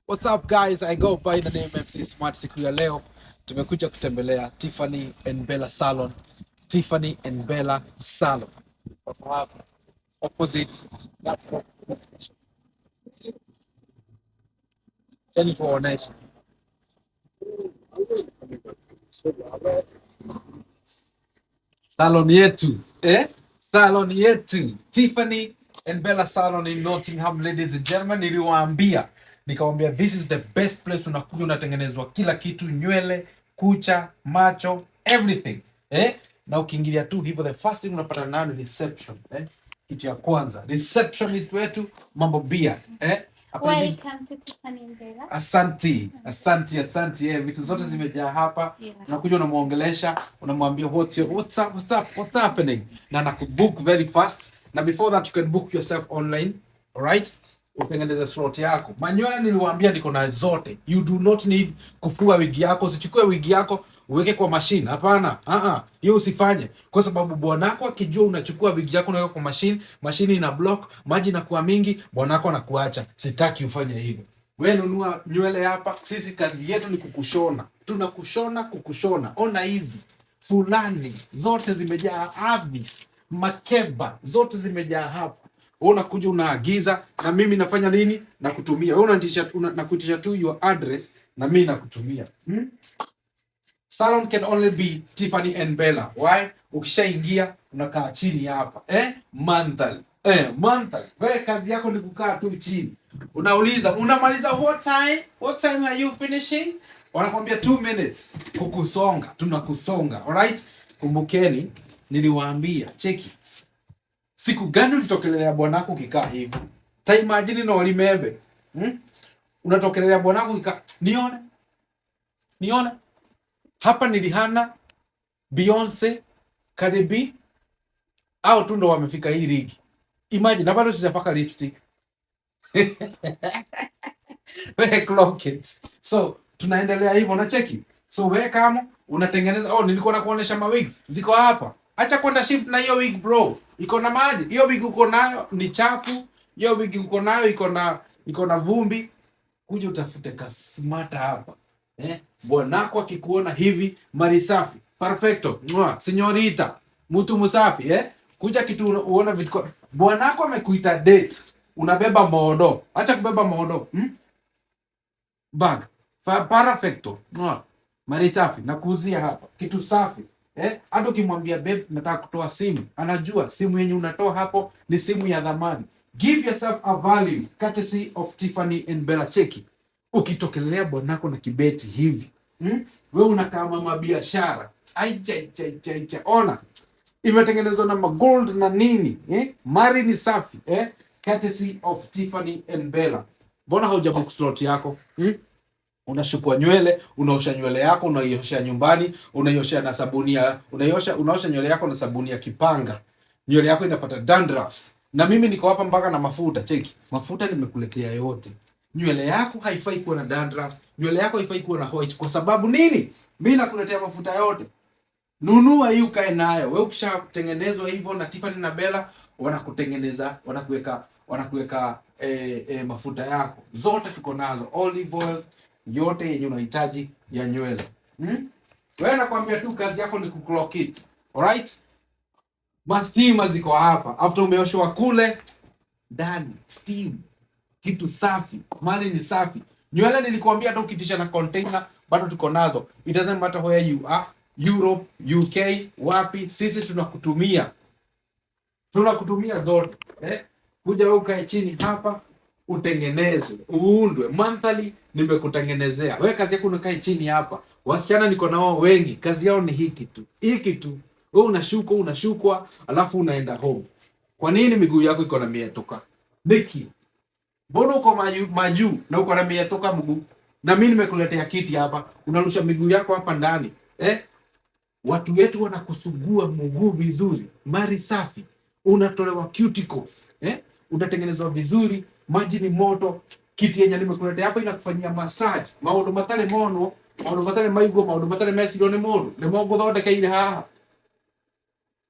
What's up guys, I go by the name MC Smart. Siku ya leo tumekuja kutembelea Tiffany and Bella Salon. Tiffany and Bella Salon. Opposite platform. Chani tuwaoneshe. Salon yetu, Salon yetu. Tiffany and Bella Salon in Nottingham, ladies and gentlemen. Nikawambia this is the best place. Unakuja unatengenezwa kila kitu, nywele, kucha, macho, everything. Na ukiingilia tu hivyo, the first thing unapata nayo ni reception. Kitu ya kwanza, receptionist wetu mambo bia. Welcome to Tiffany and Bella. Asante. Vitu zote zimejaa hapa. Unakuja unamuongelesha, unamwambia what's happening, na nakubook very fast. Na before that you can book yourself online, alright? Utengeneze slot yako. Manywele niliwaambia niko na zote. You do not need kufua wigi yako. Usichukue wigi yako uweke kwa machine. Hapana. Hiyo usifanye. Kwa sababu bwanako akijua unachukua wigi yako unaweka kwa machine ina block, maji inakuwa mingi, bwanako anakuacha. Sitaki ufanye hivyo. Wewe nunua nywele hapa. Sisi kazi yetu ni kukushona. Kukushona. Ona hizi. Fulani zote zimejaa Avis, Makeba zote zimejaa hapa. Unakuja unaagiza na mimi nafanya nini? Na kutumia. Wewe nakuitisha tu your address na mimi nakutumia. Salon can only be Tiffany and Bella. Why? Ukishaingia unakaa chini hapa. Mandhari. Wewe kazi yako ni kukaa tu chini. Unauliza, unamaliza what time? What time are you finishing? Wanakuambia 2 minutes. Kukusonga, tunakusonga. Alright? Kumbukeni niliwaambia, cheki. Siku gani ulitokelelea bwanako ukikaa hivi? Imagine na walimebe. Unatokelelea bwanako ukikaa, nione. Hapa ni Rihanna, Beyonce, Cardi B au tu ndo wamefika hii ligi. Imagine, na bado sijapaka lipstick. Wewe clock it. So, tunaendelea hivyo na cheki. So, wewe kama unatengeneza, nilikuwa nakuonesha mawigs. Ziko hapa. Acha kwenda shift na hiyo wig bro. Iko na maji. Hiyo wig uko nayo ni chafu. Hiyo wig uko nayo iko na vumbi. Kuja utafute ka smart hapa. Bwanako akikuona hivi, mari safi. Perfecto. Señorita. Mtu msafi, Kuja kitu uona vitu. Bwanako amekuita date. Unabeba modo. Acha kubeba modo. Bag. Perfecto. Mari safi. Nakuuzia hapa. Kitu safi. Hata ukimwambia babe nataka kutoa simu, anajua simu yenye unatoa hapo ni simu ya dhamani. Give yourself a value courtesy of Tiffany and Bella. Cheki. Ukitokelea bwanako na kibeti hivi, wewe unakaa mama biashara. Aicha. Ona. Imetengenezwa na gold na nini, Mari ni safi, courtesy of Tiffany and Bella. Mbona haujabook slot yako? Unashukua nywele, unaosha nywele yako, unaiosha nyumbani, unaiosha na sabuni ya unaosha nywele yako na sabuni ya kipanga. Nywele yako inapata dandruffs. Na mimi niko hapa mpaka na mafuta, cheki. Mafuta nimekuletea yote. Nywele yako haifai kuwa na dandruffs, nywele yako haifai kuwa na white. Kwa sababu nini? Mimi nakuletea mafuta yote. Nunua hii ukae nayo. Wewe ukishatengenezwa hivyo na Tiffany na Bella, wanakutengeneza, wanakuweka mafuta yako. Zote tuko nazo. Olive oil, yote yenye unahitaji ya nywele. Wewe nakwambia tu kazi yako ni kuclock it. Alright? Steam ziko hapa. After umeoshwa kule, ndani steam. Kitu safi. Mali ni safi. Nywele nilikwambia hata ukitisha na container bado tuko nazo. It doesn't matter where you are. Europe, UK, wapi, sisi tunakutumia. Tunakutumia zote. Kuja wewe ukae chini hapa, utengenezwe, uundwe. Monthly nimekutengenezea. Wewe kazi yako unakaa chini hapa. Wasichana niko nao wengi, kazi yao ni hiki tu. Wewe unashukwa, alafu unaenda home. Kwa nini miguu yako iko na mietoka? Niki. Mbona uko majuu na uko na mietoka mguu? Na mimi nimekuletea kiti hapa, unarusha miguu yako hapa ndani. Watu wetu wanakusugua mguu vizuri, mari safi. Unatolewa cuticles, unatengenezwa vizuri, maji ni moto. Kiti yenye nimekuletea hapa inakufanyia massage. Maundu matale mono, maundu matale maigo, maundu matale mesi done mono. Ne mongo thoda kaile haha.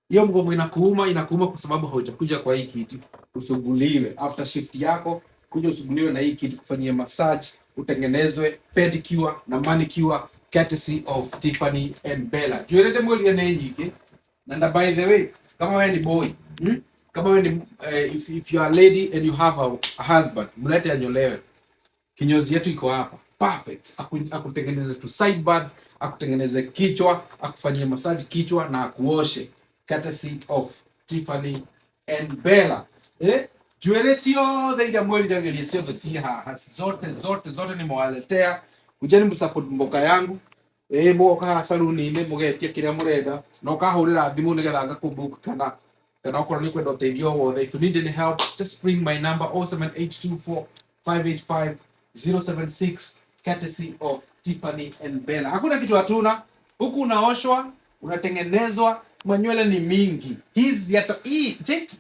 Hiyo mgongo inakuuma kwa sababu haujakuja kwa hii kiti usuguliwe. After shift yako kuja usuguliwe na hii kiti kufanyia massage utengenezwe pedicure na manicure courtesy of Tiffany and Bella. Jwelede mweli ya nyingi. Na by the way, kama wewe ni boy, kama wewe ni if you are a lady and you have a husband, mlete anyolewe. Kinyozi yetu iko hapa. Perfect. Akutengeneze tu sideburns, akutengeneze kichwa, akufanyie massage kichwa na akuoshe. Courtesy of Tiffany and Bella. Jwele sio ile mweli jangelie sio zote ni mwaletea. Kujeni msupport mboka yangu. Mboka saluni ile mugetia kiria murenda no kahurira thimu nigetha ngakubook kana okorwo ni kwenda uteithio wothe. If you need any help, just bring my number 07824585076 courtesy of Tiffany and Bella. Hakuna kitu hatuna huku, unaoshwa, unatengenezwa, manywele ni mingi. Check,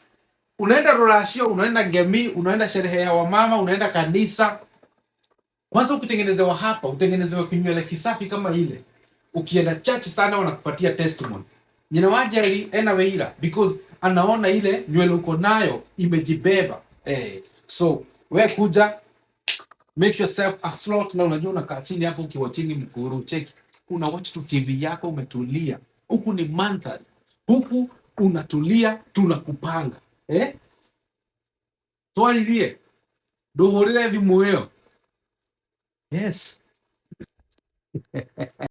unaenda rorashio, unaenda ngemi, unaenda sherehe ya wamama, unaenda kanisa. Kwanza ukitengenezewa hapa, utengenezewa kinywele kisafi kama ile. Ukienda church sana wanakupatia testimony. Nyina waje ena weira because anaona ile nywele uko nayo imejibeba. So we kuja, make yourself a slot, na unajua unakaa chini hapo ukiwatching Mkuru. Check, una watch tu TV yako umetulia. Huku ni mandhari. Huku unatulia, tunakupanga. Twalilie. Dohorera thimu hiyo. Yes.